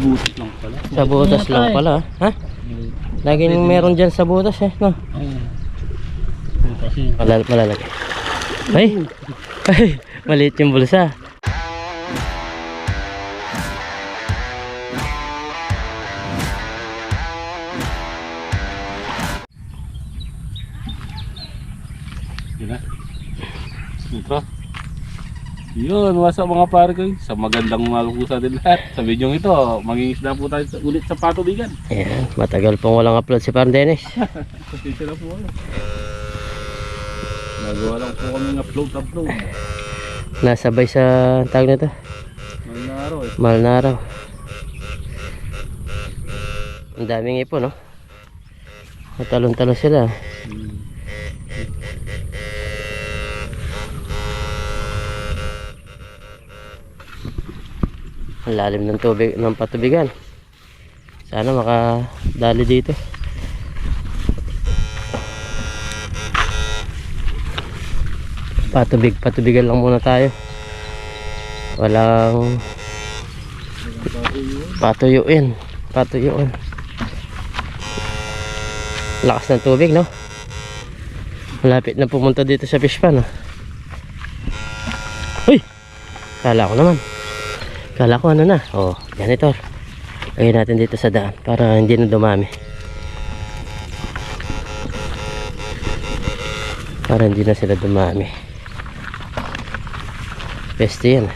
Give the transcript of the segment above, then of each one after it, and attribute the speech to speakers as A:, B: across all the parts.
A: butas lang pala.
B: Sa butas lang pala. Ha? Laging meron dyan sa butas eh. No?
A: Kasi
B: Malalaki. Ay! Ay! Maliit yung bulsa.
A: yun na. Intro. Yun, what's up mga pare ko. Sa magandang umaga po sa atin lahat. Sa video ito, mangingisda po tayo ulit sa patubigan.
B: Ayan, matagal pong walang upload si Parang Dennis.
A: Pasensya na po ako. Nagawa lang po kami ng upload.
B: Nasabay sa tag na to.
A: Mahal na araw eh.
B: Mahal na araw. Ang daming ipon, no? Matalon-talon sila. Ang lalim ng tubig, ng patubigan. Sana makadali dito. Patubigan lang muna tayo. Walang patuyuin. Lakas ng tubig, no? Malapit na pumunta dito sa fish pan, no? Uy! Kala ko ano na. Oh, janitor. Lagyan natin dito sa daan para hindi na dumami. Para hindi na sila dumami. Peste yan.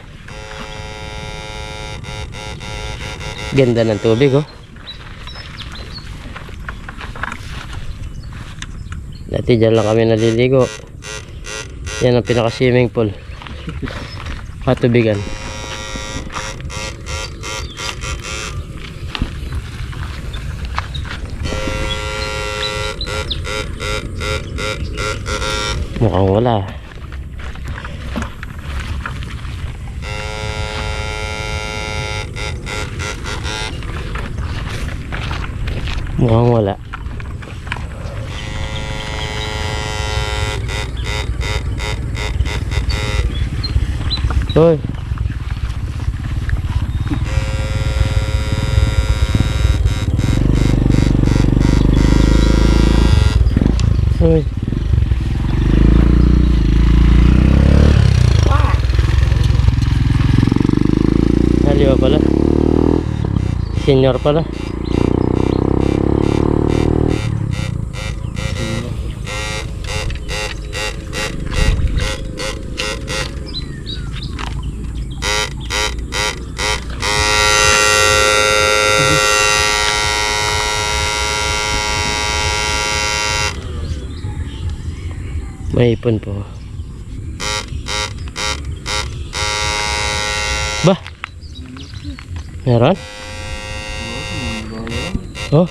B: Ganda ng tubig, oh. Dati dyan lang kami naliligo. Yan ang pinaka swimming pool. Patubigan. Mukhang wala. Mukhang wala. Hoy. Hoy. Haliwa pala. Senior pala. May ipon po. Bah? Meron? Oh?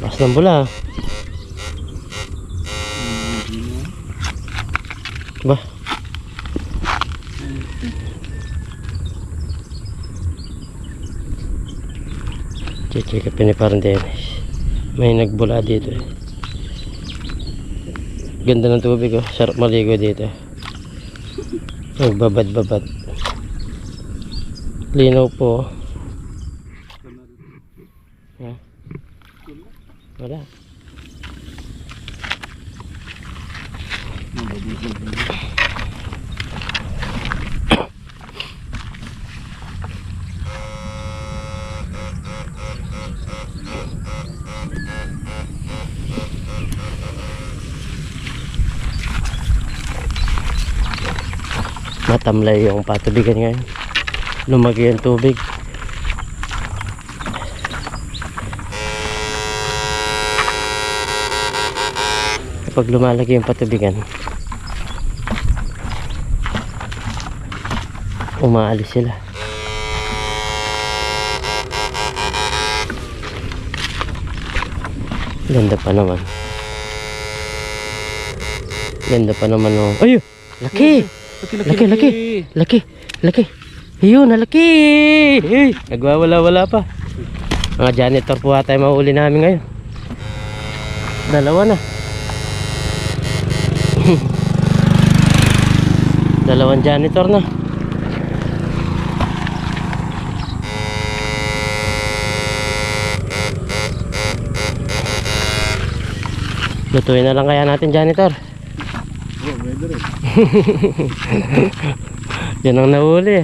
B: Lakas ng bula. Bah? Check up ni Parang Dennis. May nagbula dito eh. Ganda ng tubig, oh. Sarap maligo dito. Nagbabad-babad. Linaw po. Ha? Wala. Matamlay yung patubigan ngayon. Lumaki yung tubig. Kapag lumalaki yung patubigan, umaalis sila. Ganda pa naman. Oh. Ayun! Laki! Laki. Ayun, laki. Nagwawala-wala pa. Mga janitor po ata yung mahuli namin ngayon. Dalawa na. Dalawang janitor na. Lutuin na lang kaya natin, janitor.
A: Oh, pwede rin.
B: Yan ang nahuli.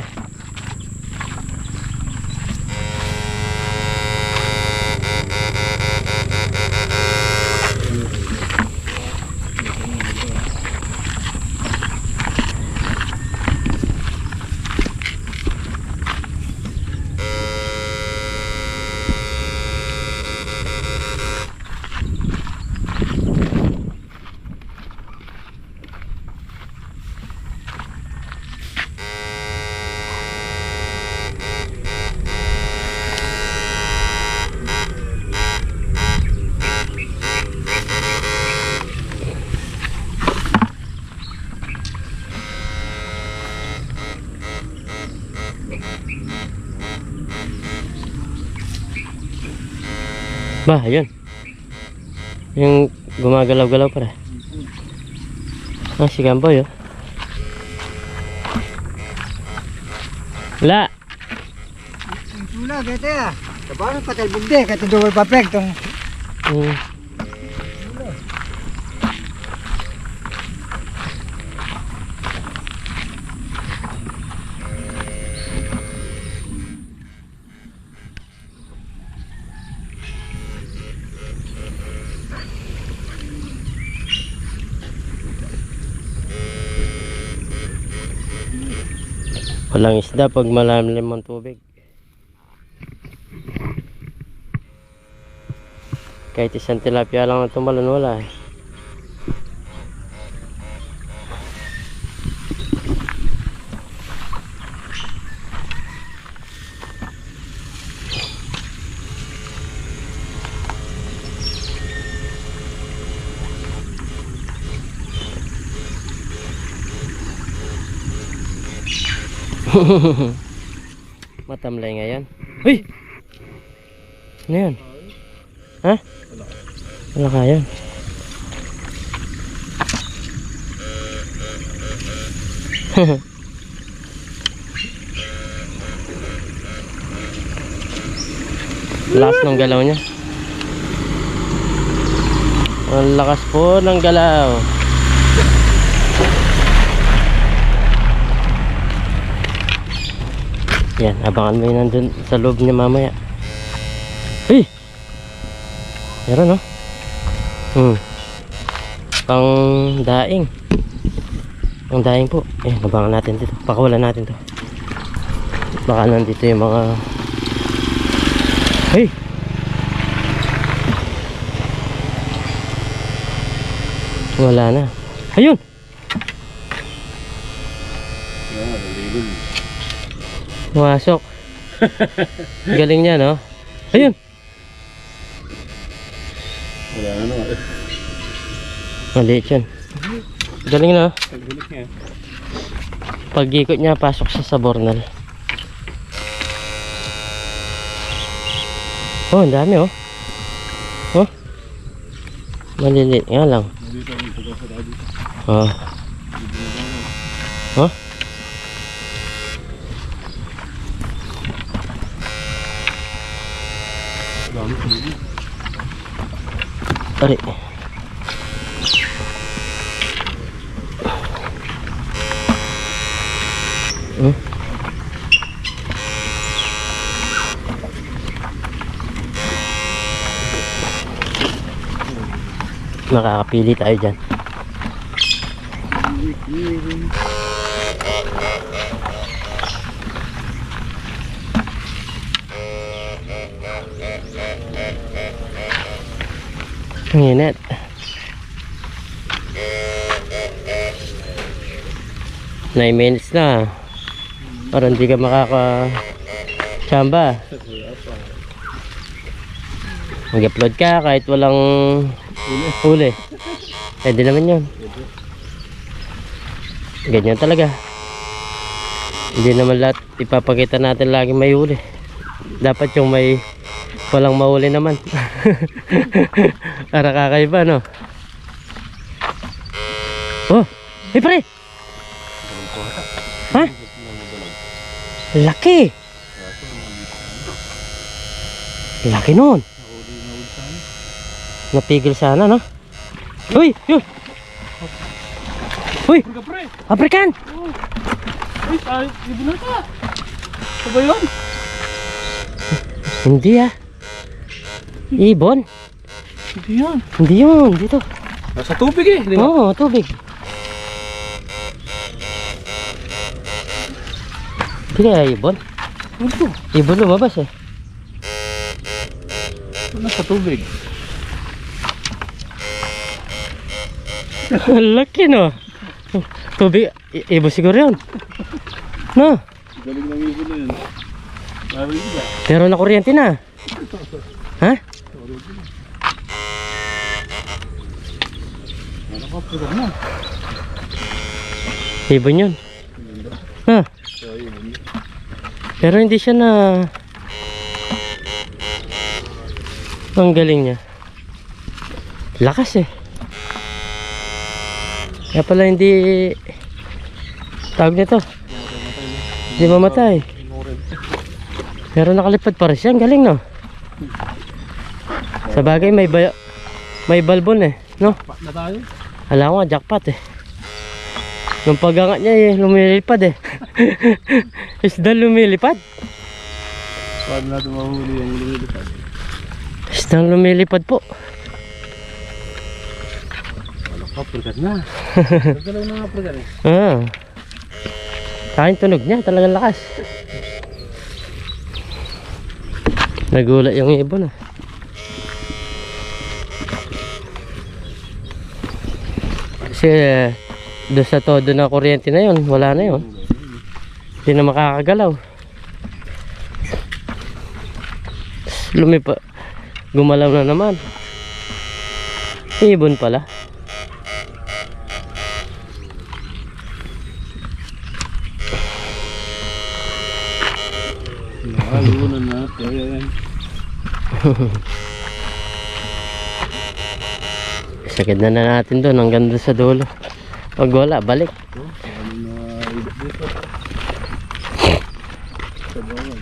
B: Ba, ayun. Yung gumagalaw-galaw para. Ah, si Gamboy, oh. Wala.
C: Wala, kaya ya. Tapos patal bugde, kaya double papek tong.
B: Walang isda pag malalim ang tubig. Kahit isang tilapia lang na tumalon, wala eh. Matamlay ngayon. Uy! Ano yan? Ha? Wala ka yan. Lakas ng galaw niya. Ang lakas po ng galaw. Yan, abangan mo yun nandun sa loob niya mamaya. Hey! Meron, no? Pang daing. Pang daing po. Eh, abangan natin dito. Pakawalan natin to. Baka nandito yung mga... Hey! Wala na. Ayun! Pumasok. Galing niya, no? Ayun!
A: Wala na naman.
B: Maliit yun. Galing na.
A: Pagbulik niya.
B: Pag-ikot niya, pasok sa sabornal. Oh, ang dami, oh. Oh. Maliliit nga lang. Oh. Oh. Ari. Makakapili tayo dyan. Ang init. Nine minutes na. Parang hindi ka makaka-chamba. Mag-upload ka kahit walang huli. Pwede naman yun. Ganyan talaga. Hindi naman lahat ipapakita natin lagi may huli. Dapat yung may walang mahuli naman. Para kakaiba, no? Oh! Hey, pare! Ha? Laki! Laki nun! Napigil sana, no? Uy! Yun! Uy!
A: Pre, pre.
B: African!
A: Uy, ibon na ka. Ito ba yun?
B: Hindi ah. Ibon?
A: Hindi yan.
B: Hindi yun. Dito.
A: Nasa tubig eh, di ba?
B: Oo, tubig. Hindi kaya ibon?
A: Ito.
B: Ibon lumabas eh.
A: Nasa tubig.
B: Laki no. Tubig, ibon siguro yun. No.
A: Galing ng ibon na yun. Narinig ba?
B: Pero na kuryente na. Ha?
A: Ano ka, pre na?
B: Ibon yun. Ha?
A: So, ibon.
B: Pero hindi siya na... Ang galing niya. Lakas eh. Kaya pala hindi... Tawag nito. Hindi mamatay. Pero nakalipad pa rin siya. Ang galing no. Sa bagay may balbon eh. No?
A: Pa na tayo.
B: Alam ko jackpot eh. Yung pagangat niya eh. Lumilipad eh. Isda lumilipad.
A: Paano natin mahuli yung lumilipad?
B: Isda lumilipad po.
A: Ano ka, pre na? Gagalaw na nga, pre na eh.
B: Ah. Sa akin tunog niya, talagang lakas. Nagulat yung ibon ah. Kasi doon sa todo na kuryente na yun, wala na yun. Hindi na makakagalaw. Lumipa, gumalaw na naman. Ibon pala.
A: Nakalunan natin.
B: Sakit na natin doon hanggang doon sa dulo. Pag wala, balik.
A: Ito, ano na ibon dito. Sa bawal.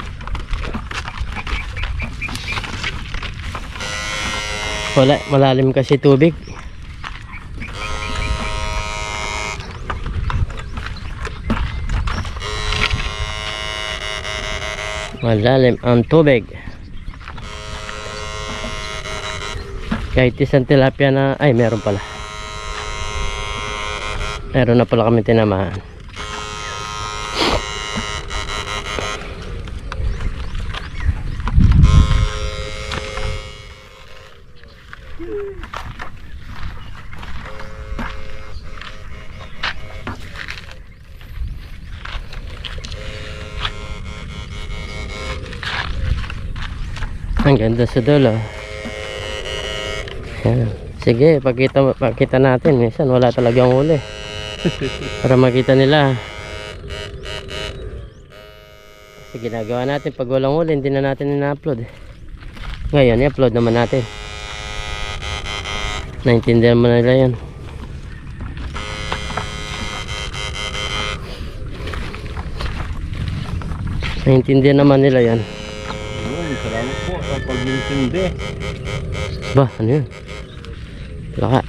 B: Wala, malalim kasi tubig. Malalim ang tubig. Kahit isang tilapia na, ay meron pala. Meron na pala kami tinamaan. Ang ganda sa dulo. Yan. Sige, pakita natin. Minsan wala talagang huli. Para makita nila. Kasi ginagawa natin pag walang huli, hindi na natin ina-upload. Ngayon, i-upload naman natin. Naintindihan mo na nila yan. Naintindihan naman nila yan.
A: Ayun, salamat po sa pag-intindi.
B: Ba, ano yun? Laka.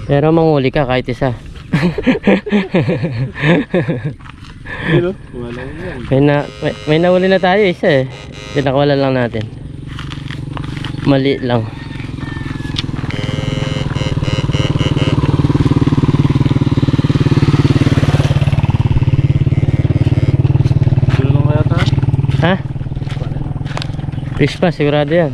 B: Pero manghuli ka kahit isa.
A: Pero, wala yan.
B: May nahuli na tayo isa eh. Pinakawalan lang natin. Mali lang.
A: Ano kaya ta?
B: Ha? Fish pa, sigurado yan.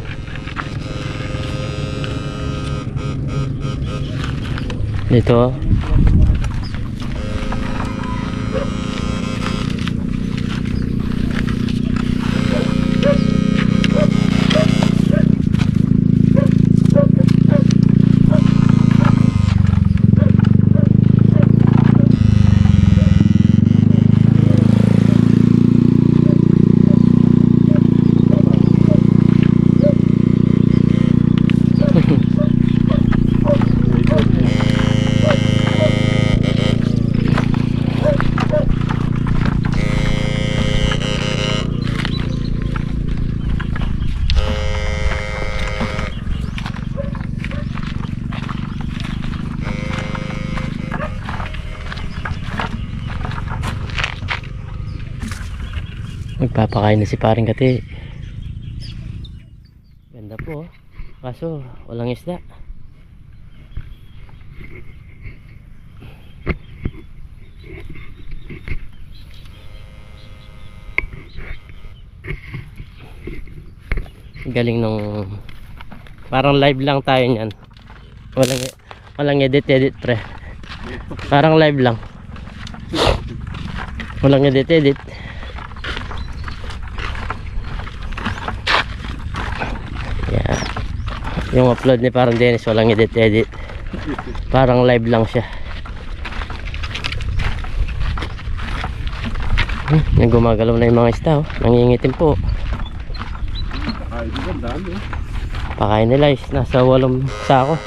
B: Dito. Magpapakain na si paring Kati. Ganda po, oh. Kaso walang isda. Galing nung parang live lang tayo niyan. Walang edit pre. Parang live lang. Walang edit. Yeah. Yung upload ni parang Dennis walang edit. Parang live lang siya. Gumagalaw na yung mga isda, oh. Nangingitim po.
A: Ay, di ba dami eh.
B: Pakain nila is nasa 8 sako.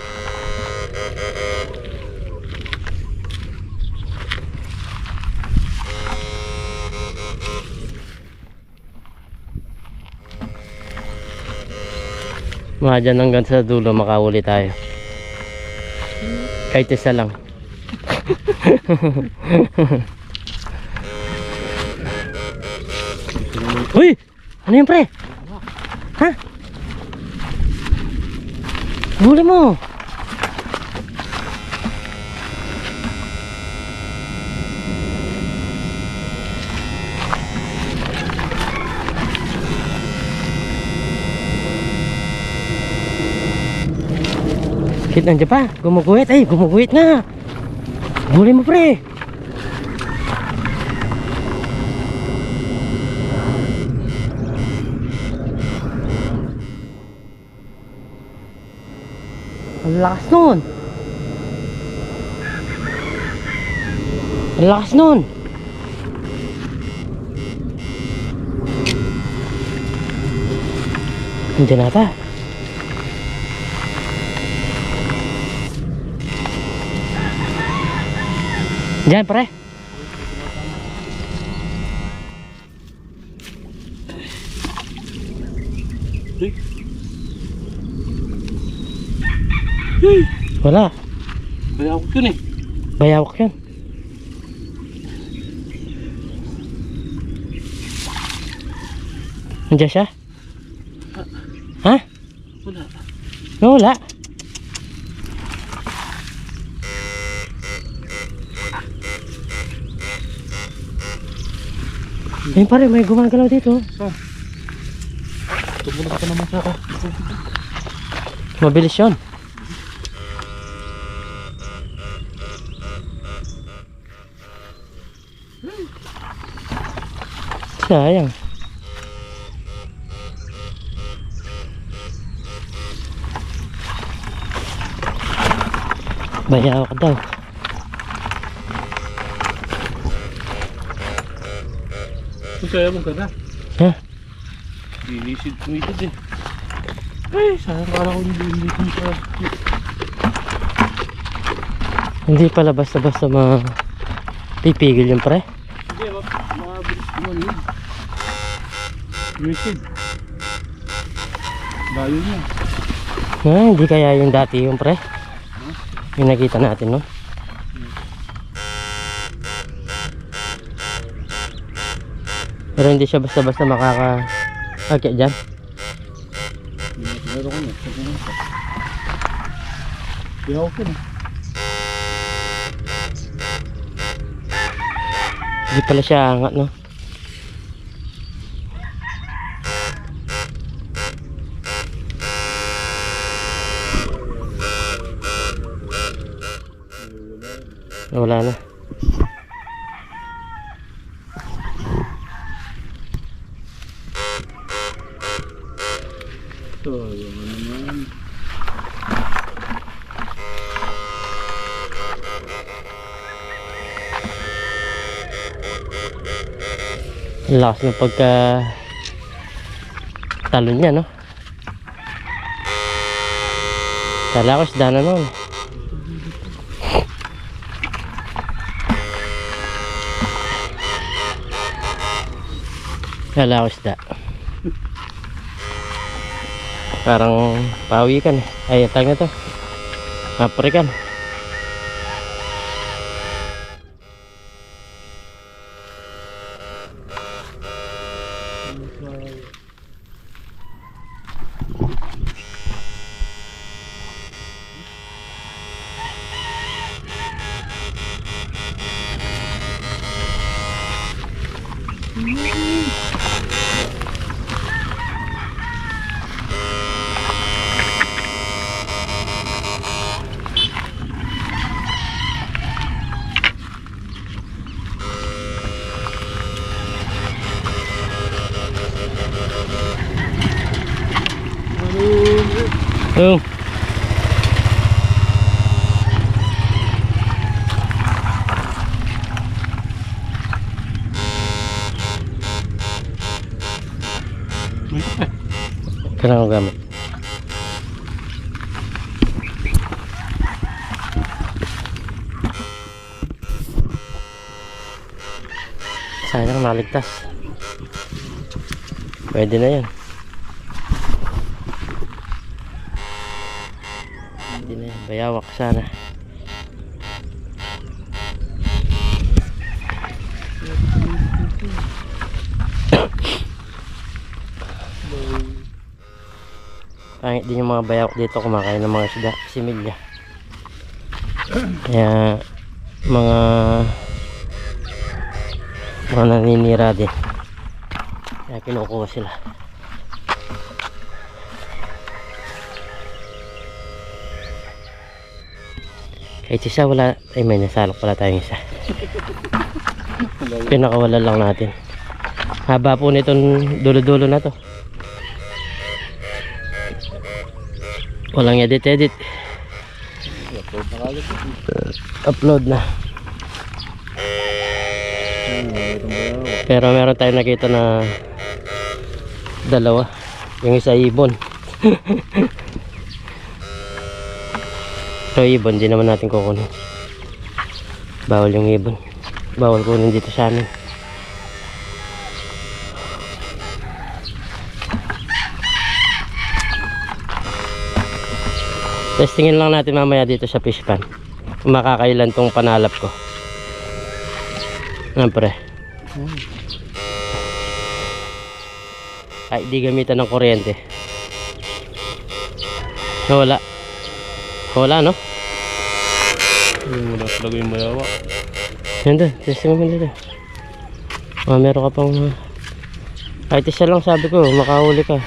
B: Mga dyan hanggang sa dulo makahuli tayo. Kahit isa lang. Uy! Ano yun pre? Ha? Huli mo! Shit, nandiyan pa. Gumuguhit. Ay, gumuguhit nga. Huli mo pre. Ang lakas nun. Ang lakas nun. Hindi na ata. Diyan pre. Wala.
A: Bayawak yun eh.
B: Bayawak yun. Nandiyan siya? Ha?
A: Wala.
B: Wala. Ayun pare, may gumagalaw dito.
A: Tumulat ka naman sa ako.
B: Mabilis yun. Sayang. Bayawak daw.
A: Kaya mo ka na.
B: Ha?
A: Inisid ko ito din. Ay, sayang kala ko hindi ko sa...
B: Hindi pala basta-basta pipigil yung pre.
A: Hindi, mabilis naman yun. Inisid. Layo niya.
B: Hindi kaya yung dati yung pre. Yung nakita natin, no? Pero hindi siya basta-basta makaka-akya dyan.
A: Meron ko na. Bayawak yun eh.
B: Hindi pala siya angat, no? Wala na.
A: So, yun naman.
B: Lakas ng pagka talon niya, no? Kala ko isda na nun. Kala ko isda. Parang pawikan eh. Ay, tag na to. Paprikan. Oh. Kailangan ko gamit. Sayang naligtas. Pwede na yan. Pwede na yan. Bayawak sana. Pangit din yung mga bayawak dito kumakain ng mga isda, similya. Kaya mga naninira din. Kaya kinukuha sila. Kahit isa wala, ay may nasalok pala tayong isa. Pinakawala lang natin. Haba po nitong dulo-dulo na to. Walang edit. Upload na. Pero meron tayong nakita na dalawa. Yung isa ibon. So ibon, di naman natin kukunin. Bawal yung ibon. Bawal kunin dito sa amin. Testingin lang natin mamaya dito sa fish pan. Kung makakailan tong panalap ko. Siyempre. Ay, di gamitan ng kuryente. Wala. Wala, no?
A: Wala talaga yung mayawa.
B: Yan doon, testing mo dito. Meron ka pang... kahit isa lang sabi ko, makahuli ka.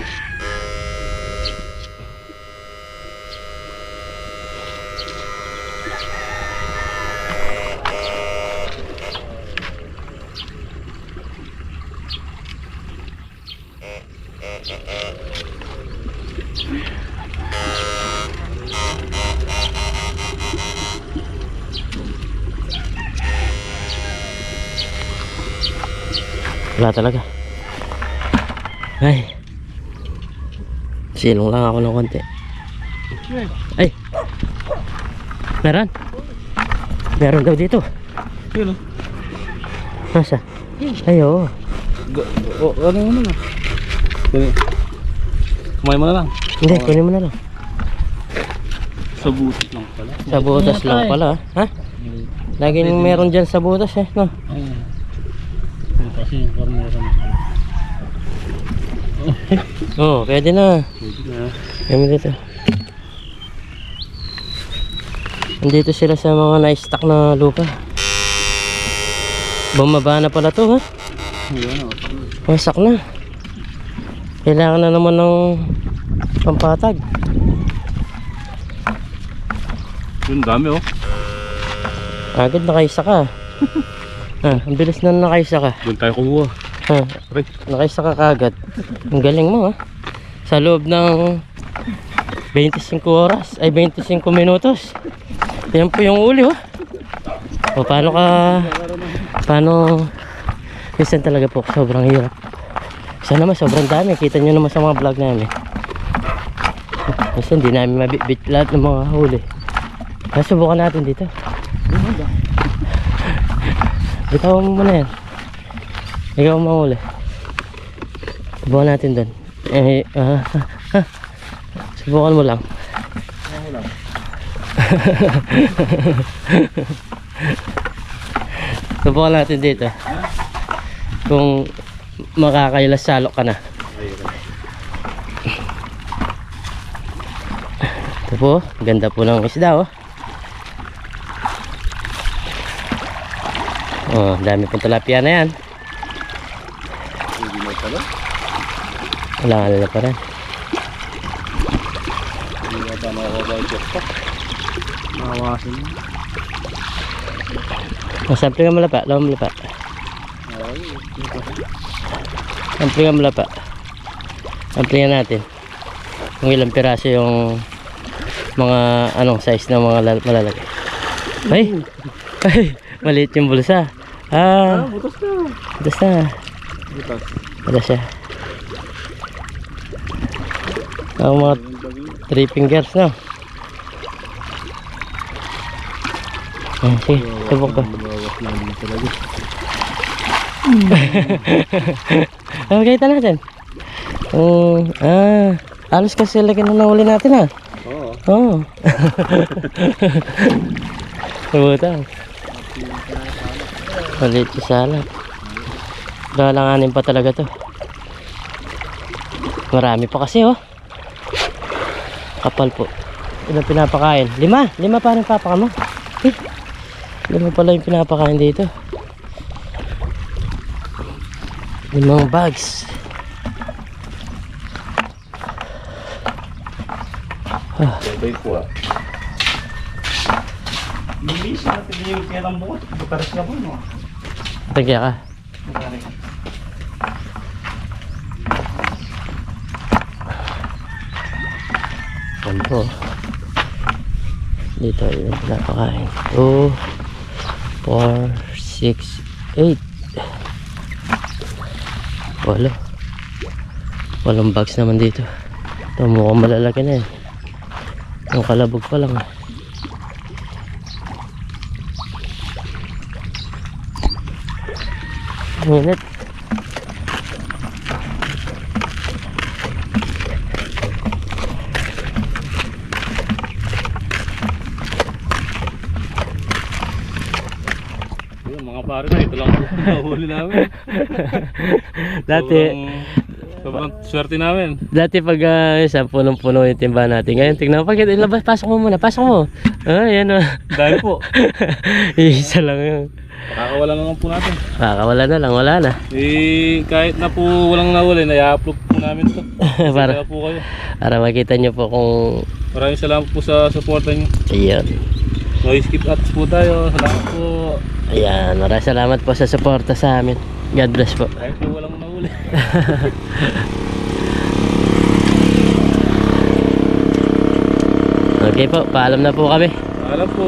B: Wala talaga. Ay. Silong lang ako ng konti. Ay. Meron. Meron daw dito.
A: Yun o.
B: Nasa? Ay, oo.
A: Ano mo na? Kumain mo na lang.
B: Hindi, kunin mo na lang.
A: Sa butas lang pala.
B: Sa butas lang pala. Ha? Laging meron dyan sa butas eh. No?
A: Ayun. Kasi yung meron.
B: Oo, pwede na.
A: Pwede na.
B: Kami dito. Nandito sila sa mga na-stack na lupa. Bumaba na pala to, ha?
A: Ayun o.
B: Wasak na. Kailangan na naman ng pampatag.
A: Yun, dami o.
B: Agad nakaisa ka. Ang bilis na nakaisa ka.
A: Doon tayo kumuha.
B: Nakaisa ka kagad. Ang galing mo, ha? Sa loob ng 25 oras ay 25 minutos. Yan po yung uli, oh. O paano minsan talaga po sobrang hirap. Isa naman sobrang dami. Kita nyo naman sa mga vlog namin. Minsan hindi namin mabitbit lahat ng mga huli. Subukan natin dito. Bitawan mo muna yan. Ikaw ang mahuli. Subukan natin doon. Subukan mo lang. Subukan natin dito. Kung makakailas salok ka na. po, ganda po ng isda oh. Oh, dami pong tilapia na yan.
A: Hindi na pala.
B: Wala nga pa rin.
A: Hindi na pa nakakaba yung jackpot. Nakawasin.
B: Oh, sample nga malapa, lawan malapa. Sample nga malapa. Sample nga natin. Kung ilang piraso yung mga anong size ng mga malalaki. Ay! Ay! Maliit yung bulsa. Ah!
A: Butas na.
B: Butas na.
A: Butas.
B: Wala siya. Ang mga 3 fingers na. Ah, sige, subok ka.
A: Bawas namin talaga.
B: Kita natin. Alos kasi lagi na nahuli natin ah.
A: Oo.
B: Oo. Sabutang. Maliit yung salat. Dalanganin pa talaga to. Marami pa kasi oh. Kapal po. Ilang pinapakain? 5 pa rin papaka mo. 5 pala yung pinapakain dito. 5 bags.
A: Sabay ko ah. Bilis natin yung kailang bukot. Bukaras ka po no?
B: Tagya ka. Yan po. Dito yung pinapakain. 2, 4, 6, 8. Walo. 8 bags naman dito. Ito mukhang malalaki na eh. Ang kalabog pa lang. Minute.
A: Mga pare na, ito lang po nahuli namin.
B: Dati,
A: Sobrang swerte namin.
B: dati pag isa punong-puno yung timba natin. Ngayon tingnan mo, pag ilabas, pasok mo muna, pasok mo. Ah, yan o.
A: Dahil po.
B: Isa lang yun.
A: Nakakawala naman po natin.
B: Wala na lang, wala na.
A: Kahit na po walang nahuli, nai-upload po namin ito.
B: para,
A: Kaya po kayo.
B: para makita nyo po kung...
A: Maraming salamat po sa suporta nyo.
B: Ayan.
A: No skip ads po tayo. Salamat po.
B: Ayan, maraming salamat po sa suporta sa amin. God bless po.
A: Kahit po walang nahuli.
B: Okay po, paalam na po kami.
A: Alam po.